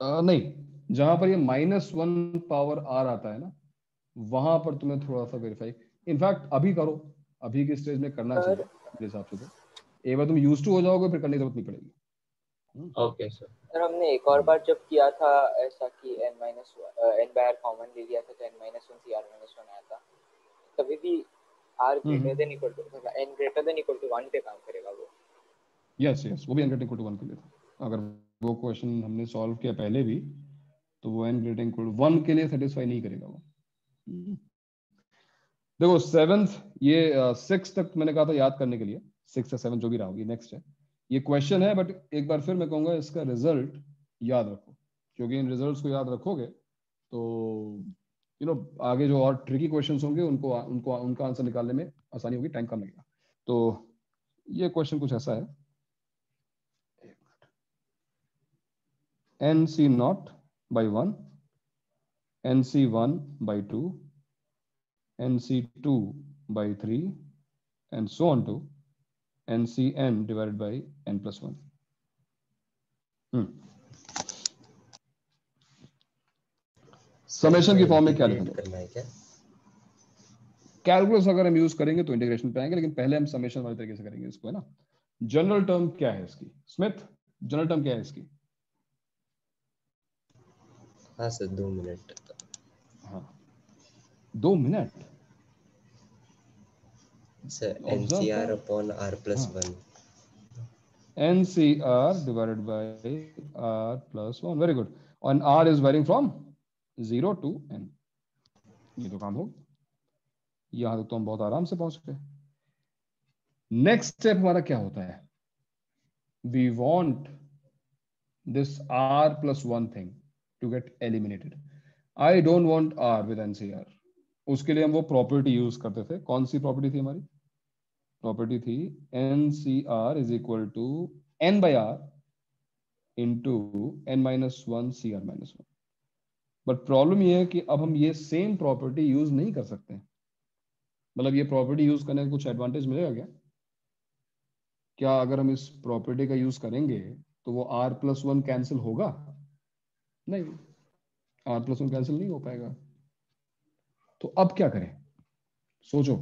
नहीं, जहां पर ये -1 पावर r आता है ना वहां पर तुम्हें थोड़ा सा वेरीफाई, इनफैक्ट अभी करो, अभी के स्टेज में करना चाहिए मेरे हिसाब से। तो एक बार तुम यूज्ड टू हो जाओगे फिर करने की जरूरत नहीं पड़ेगी। Okay sir. सर हमने एक और बार जब किया था ऐसा कि n/r कॉमन ले लिया था तो n-1 से r-1 आया था, तभी भी r greater than equal to n greater than equal to 1 पे काम करेगा वो। यस वो भी n ग्रेटर इक्वल टू 1 के लिए था। अगर वो क्वेश्चन हमने सॉल्व किया पहले भी तो वो n ग्रेटर इक्वल टू 1 के लिए सेटिस्फाई नहीं करेगा वो। देखो 7th ये 6 तक मैंने कहा था याद करने के लिए, 6 या 7 जो भी रहा होगी, नेक्स्ट है ये क्वेश्चन है। बट एक बार फिर मैं कहूंगा इसका रिजल्ट याद रखो, क्योंकि इन रिजल्ट्स को याद रखोगे तो आगे जो और ट्रिकी क्वेश्चंस होंगे उनका आंसर निकालने में आसानी होगी, टाइम कम लगेगा। तो ये क्वेश्चन कुछ ऐसा है, nc0 by 1, nc1 by 2, nc2 by 3 and so on to ncn divided by n plus 1। Summation की फॉर्म में क्या लिखेंगे? कैलकुलस अगर हम यूज करेंगे तो इंटीग्रेशन पे आएंगे, लेकिन पहले हम समेशन वाले तरीके से करेंगे इसको, है ना। जनरल टर्म क्या है इसकी? स्मिथ, जनरल टर्म क्या है इसकी? हाँ सर 2 मिनट। हाँ 2 minute sir NCR upon R plus 1। NCR divided by R plus 1, very good। and R is varying from 0 to n। ये तो काम हो, यहां तक तो हम बहुत आराम से पहुंच गए। नेक्स्ट स्टेप हमारा क्या होता है? We want this R plus 1 thing to get eliminated। I don't want R with NCR। उसके लिए हम वो प्रॉपर्टी यूज करते थे। कौन सी प्रॉपर्टी थी हमारी? प्रॉपर्टी थी NCR is equal to n by R into n-1 CR-1। But problem ये है कि अब हम ये सेम प्रॉपर्टी यूज नहीं कर सकते। मतलब ये प्रॉपर्टी यूज करने का कुछ एडवांटेज मिलेगा क्या? क्या अगर हम इस प्रॉपर्टी का यूज करेंगे तो वो R plus 1 कैंसिल होगा? नहीं, R plus 1 कैंसिल नहीं हो पाएगा। तो अब क्या करें? सोचो,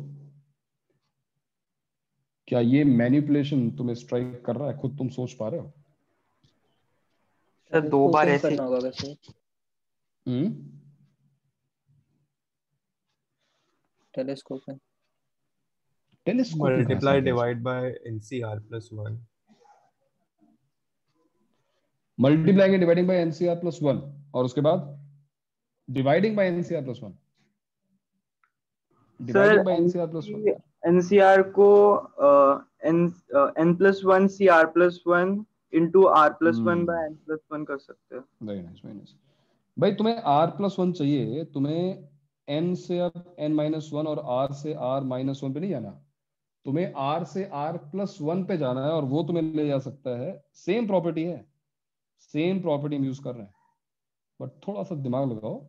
क्या ये मैनिपुलेशन तुम्हें स्ट्राइक कर रहा है? खुद तुम सोच पा रहे हो? सर 2 बार ऐसे करना होगा वैसे। टेलीस्कोप में multiply divide by NCR plus 1। Multiplying and dividing by NCR plus 1 और उसके बाद dividing by NCR plus 1, sir dividing by NCR plus 1। NCR को n+1 CR+1 into R+1 bye n+1 कर सकते हैं। Very nice, very nice. भाई तुम्हें R+1 चाहिए, तुम्हें n से अब n-1 और R से R-1 पे नहीं जाना, तुम्हें R से R+1 पे जाना है, और वो तुम्हें ले जा सकता है। सेम प्रॉपर्टी है, सेम प्रॉपर्टी हम यूज कर रहे हैं, बट थोड़ा सा दिमाग लगाओ।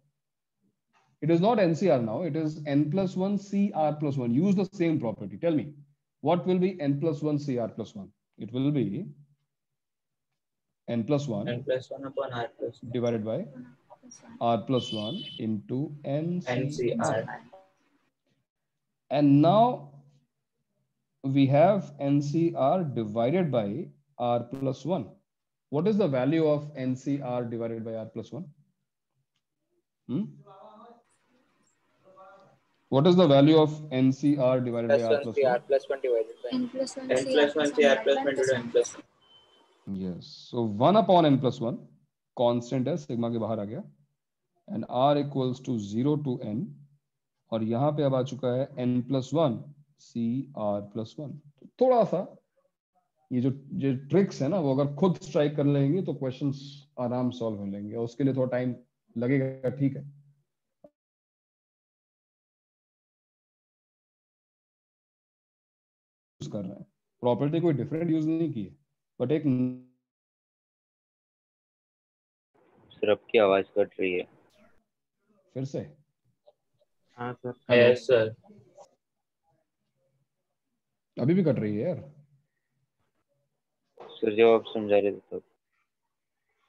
It is not NCR now, it is n+1 CR+1. Use the same property. Tell me, what will be n+1 CR+1? It will be n+1 upon R+1 divided by R+1 into NCR. And now we have NCR divided by R+1. What is the value of NCR divided by R+1? What is the value of NCR divided by R+1? R+1 divided by n+1 n+1 CR+1 into n+1. Yes. So 1 upon n+1 constant है, sigma के बाहर आ गया, and R equals to 0 to n, और यहाँ पे अब आ चुका है n+1 CR+1। तो थोड़ा सा ये जो ट्रिक्स है ना, वो अगर खुद स्ट्राइक कर लेंगे तो क्वेश्चंस आराम सॉल्व हो लेंगे, और उसके लिए थोड़ा टाइम लगेगा, ठीक है। कर रहे हैं प्रॉपर्टी, कोई डिफरेंट यूज नहीं की है, बट एक सर आपकी आवाज कट रही है फिर से। हाँ सर। Yes sir. अभी भी कट रही है यार। सर जब आप समझा रहे थे तब।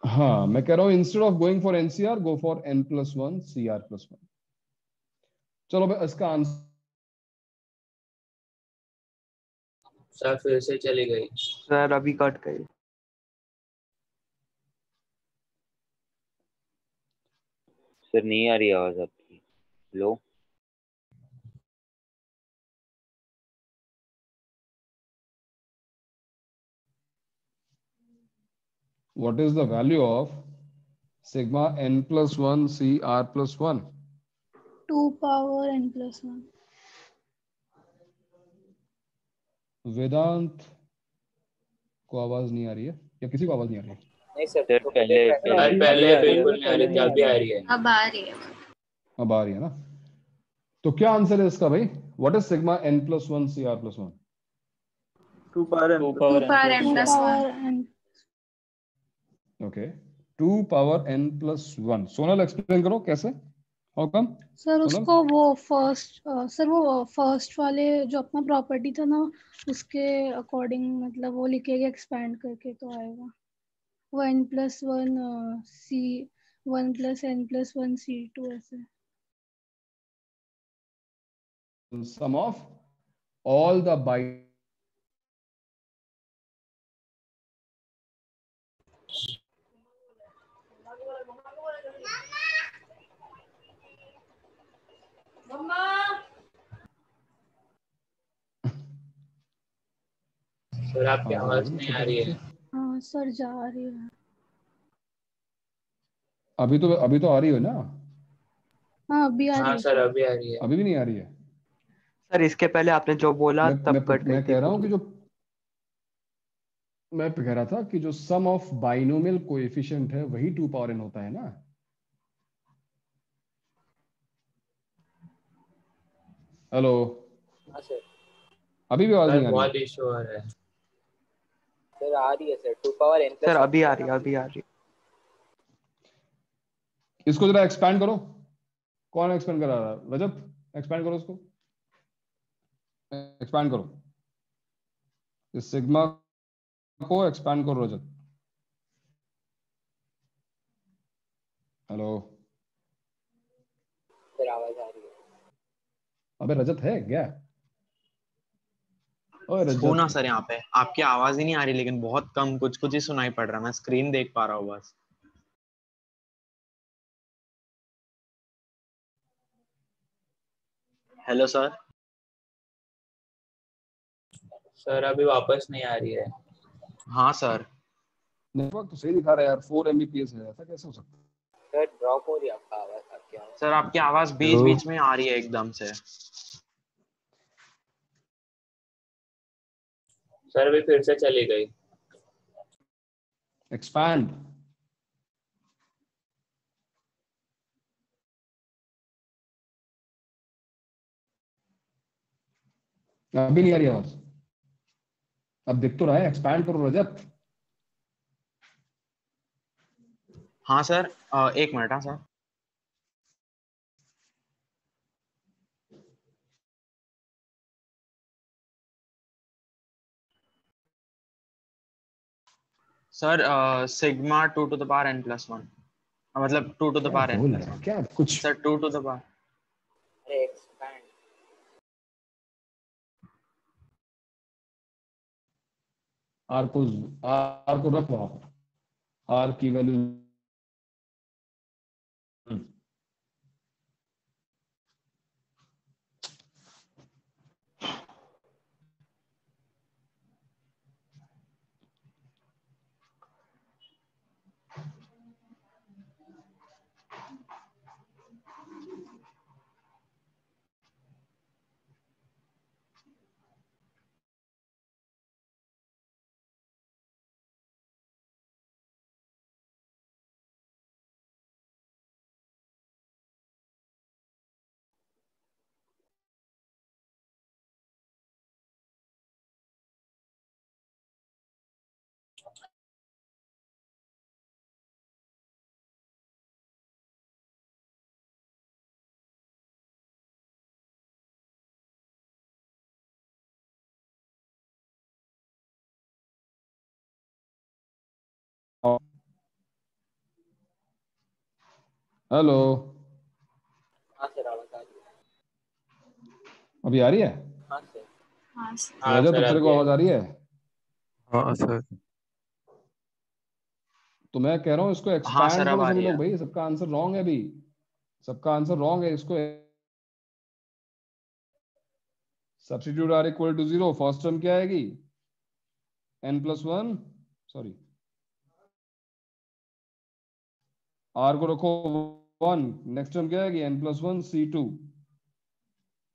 हाँ, मैं कह रहा हूँ instead of going for NCR, go for n+1 CR+1। चलो भाई, इसका आंसर सर फिर से चली गई। सर अभी कट गई। सर नहीं आ रही आवाज आपकी। लो what is the value of sigma n+1 CR+1? 2 power n+1। वेदांत को आवाज नहीं आ रही है, या किसी को आवाज नहीं आ रही है? नहीं सर, पहले बिल्कुल नहीं आ रही थी, अभी आ रही है। अब आ रही है। अब आ रही है ना? तो क्या आंसर है इसका भाई? What is sigma n+1 CR+1? 2 power n+1। Okay, 2 power n+1। Sonal explain करो कैसे, हाउ कम? सर उसको वो फर्स्ट वाले जो अपना प्रॉपर्टी था ना, उसके अकॉर्डिंग मतलब वो लिखेगा एक्सपैंड करके तो आएगा वो n+1 C1 + n+1 C2 ऐसे। Sum of all the bytes sir आपकी आवाज नहीं आ रही है। हाँ सर जा रही है। अभी तो आ रही है ना? हाँ अभी आ रही है। हाँ सर अभी आ रही है। अभी भी नहीं आ रही है सर इसके पहले आपने जो बोला तब कट गई मैं थी। कह रहा हूँ कि मैं कह रहा था कि जो सम ऑफ बाइनोमियल कोएफिशिएंट है वही 2 power n होता है ना? हेलो, हाँ सर। अभी भी आवाज नहीं आ रही? बहुत इशू आ रहा है सर। आ रही है सर, 2 power n+1। सर अभी आ रही है। इसको जरा एक्सपैंड करो। कौन एक्सपैंड करा रहा है? रजत, एक्सपैंड करो इसको, एक्सपैंड करो इस सिग्मा को, एक्सपैंड करो रजत। हेलो सर आवाज आ रही है। अबे रजत है क्या? ओए रजत। ना सर यहाँ पे आपकी आवाज ही नहीं आ रही, लेकिन बहुत कम, कुछ कुछ ही सुनाई पड़ रहा है। मैं स्क्रीन देख पा रहा हूँ बस। Hello sir. सर अभी वापस नहीं आ रही है। हाँ सर। नेटवर्क तो सही दिखा रहा है यार, 4 Mbps है, ऐसा कैसे हो सकता है? सर ड्रॉप हो रही है आपका आवाज, आपकी आवाज। सर आपकी आवाज बीच बीच में आ रही है एकदम से। सर भी फिर से चली गई। एक्सपैंड। अभी नहीं आ रही आवाज। अब दिख तो रहा है, एक्सपैंड करो रजत। हाँ सर, एक मिनट। हाँ sir. Sir sigma 2 to the power n+1, मतलब 2 to the power n+1। क्या कुछ सर 2 to the power। अरे एक्सपैंड। आर को रख वहां पर, आर की वैल्यू। हेलो, हाँ सर आवाज आ रही है। अभी आ रही है? हाँ सर। हाँ सर। रजत तेरे को आवाज आ रही है? हाँ सर। तो मैं कह रहा हूँ इसको हाँ एक्सपैंड सर, अब करो आ सभी रही है। लोग। भाई सबका आंसर रॉन्ग है अभी, सबका आंसर रॉन्ग है। इसको substitute R equal to 0। First term क्या आएगी? n+1, सॉरी, आर को रखो 1। नेक्स्ट टर्म क्या आएगी? n+1 c2,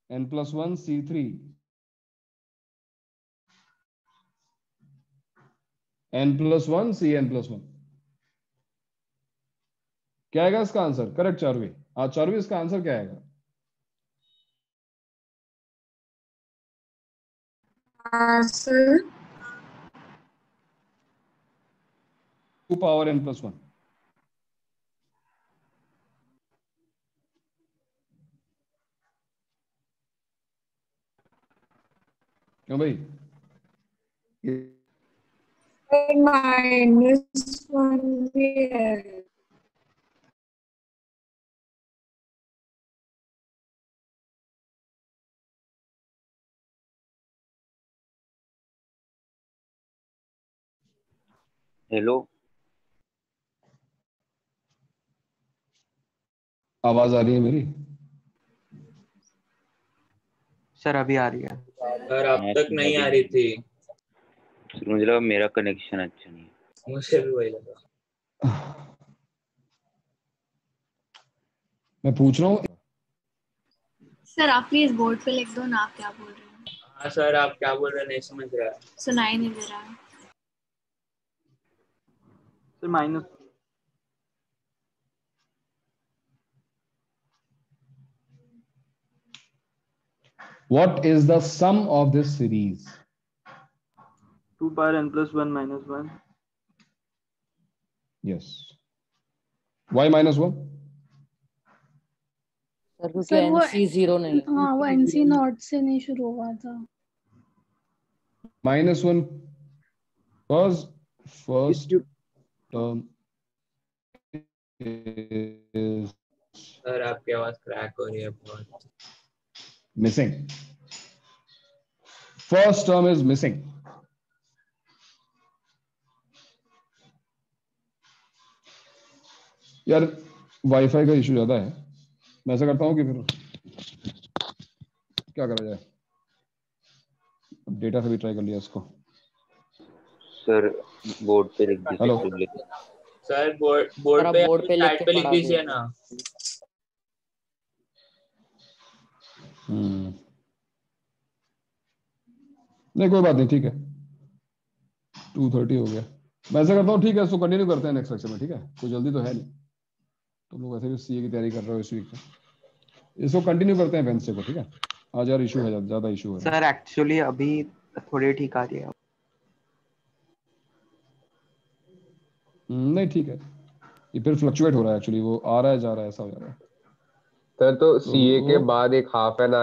n+1 c3, n+1 cn+1। क्या आएगा इसका आंसर? करेक्ट चारवी। हाँ चारवी, इसका आंसर क्या आएगा? Sir 2 power n+1। क्यों भाई? -1 भी है। हेलो, आवाज आ रही है मेरी? सर अभी आ रही है। सर अब तक नहीं आ रही थी। मुझे लगा मेरा कनेक्शन अच्छा नहीं है। मुझे भी वही लगा। मैं पूछ रहा हूँ। सर आप प्लीज बोर्ड पे लिख दो ना, आप क्या बोल रहे हैं। हाँ सर, आप क्या बोल रहे हैं नहीं समझ रहा है। सुनाई नहीं दे रहा है। Sir minus. What is the sum of this series? 2 power n+1 -1. Yes. Why -1? Sir क्योंकि सर वो NC 0 नहीं है। हाँ वो NC नॉट से नहीं शुरू हुआ था। -1 first term is सर आपकी आवाज क्रैक हो रही है बहुत। missing. First term is missing. यार वाईफाई का इशू ज्यादा है। मैं ऐसा करता हूँ कि फिर क्या करा जाए, अब डेटा से भी ट्राई कर लिया इसको। सर बोर्ड पे लिख हेलो, दीजिए। सर बोर्ड सर आप पे बोर्ड पे लिख चैट के पे लिख पढ़ा दीजिए दीजिए। ना। नहीं कोई बात नहीं, ठीक है 2:30 हो गया। मैं ऐसा करता हूँ, ठीक है, इसको कंटिन्यू करते हैं नेक्स्ट लेक्चर में, ठीक है, कोई जल्दी तो है नहीं, तुम लोग वैसे भी सीए की तैयारी कर रहे हो इस वीक में, इसको कंटिन्यू करते हैं वेंसडे को, ठीक है। आज यार इशू है, ज्यादा इशू है सर एक्चुअली अभी थोड़ी ठीक आ रही है। नहीं ठीक है, ये फिर फ्लक्चुएट हो रहा है एक्चुअली, वो आ रहा है जा रहा है, ऐसा हो जा रहा है। सर तो सीए के बाद एक हाफ एन